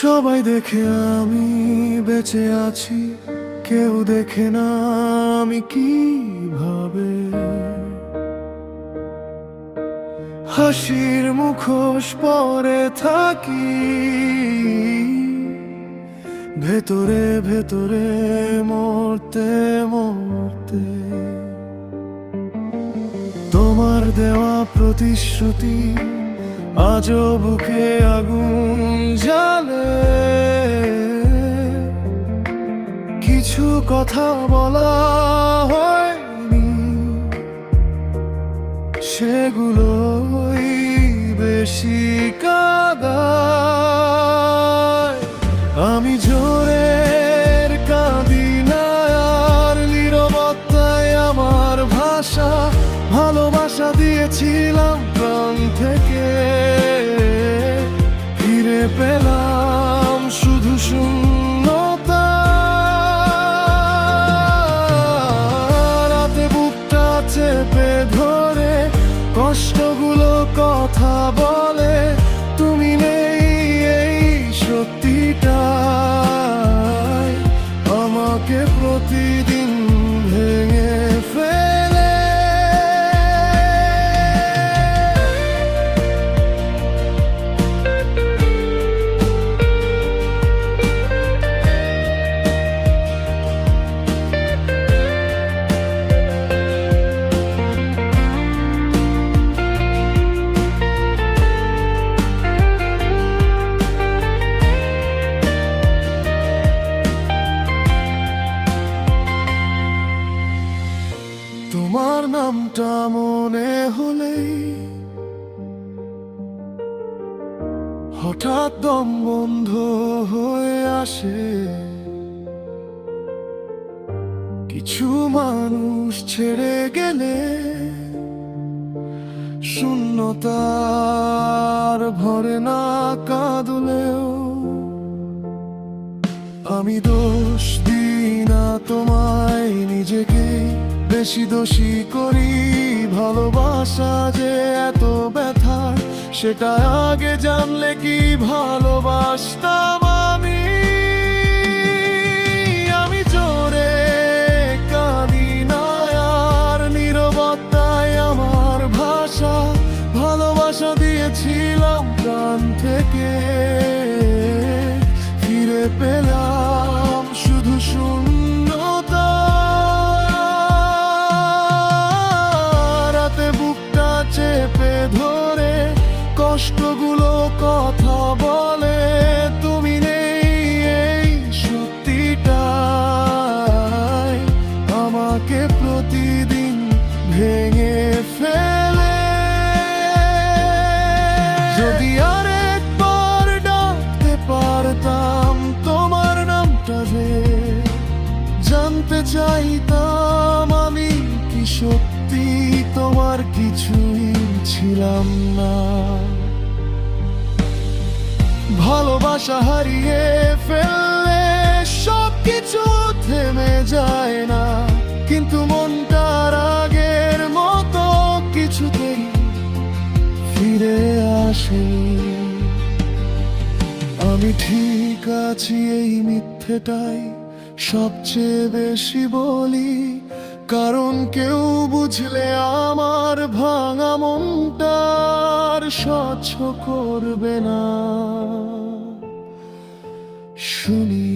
সবাই দেখে আমি বেঁচে আছি, কেউ দেখে না আমি কিভাবে হাসির মুখোশ পরে থাকি, ভেতরে ভেতরে মরতে মরতে। তোমার দেওয়া প্রতিশ্রুতি আজও বুকে আগুন জ্বালে, কিছু কথা বলা হয়নি, সেগুলোই বেশি কাঁদায়। আমি জোরের কাঁদি না, আর নীরবতায় আমার ভাষা। ভালোবাসা দিয়েছিলাম প্রাণ থেকে, ফিরে পেলাম শুধু শূন্যতা। রাতে বুকটা চেপে ধরে কষ্টগুলো কথা বলে, তুমি নেই এই সত্যিটাই আমাকে প্রতিদিন ভেঙে ফেলে। তোমার নামটা মনে হলেই হঠাৎ দম বন্ধ হয়ে আসে। কিছু মানুষ ছেড়ে গেলে শূন্যতার ভরে না কাঁদলেও, আমি দোষ দিই না তোমায়, নিজেকে বেশি দোষী করি। ভালোবাসা যে এত ব্যথা, সেটা আগে জানলে কি ভালোবাসতাম আমি। আমি জোরে কাঁদি না, আর নীরবতায় আমার ভাষা। ভালোবাসা দিয়েছিলাম প্রাণ থেকে, ফিরে পেলাম শুধু শূন্যতা। রাতে বুকটা চেপে ধরে কষ্টগুলো কথা বলে, তুমি নেই এই সত্যিটাই আমাকে প্রতিদিন ভেঙে ফেলে। যদি আরেকবার ডাকতে পারতাম তোমার নামটা, যে জানতে চাইতাম আমি কি সত্যি তোমার কিছুই ছিলাম না। ভালোবাসা হারিয়ে ফেললে সবকিছু থেমে যায় না, কিন্তু মনটার আগের মতো কিছুতেই ফিরে আসে। আমি ঠিক আছি এই মিথ্যেটাই সবচেয়ে বেশি বলি, কারণ কেউ বুঝলে আমার ভাঙা মনটার স্বচ্ছ করবে না। শুনি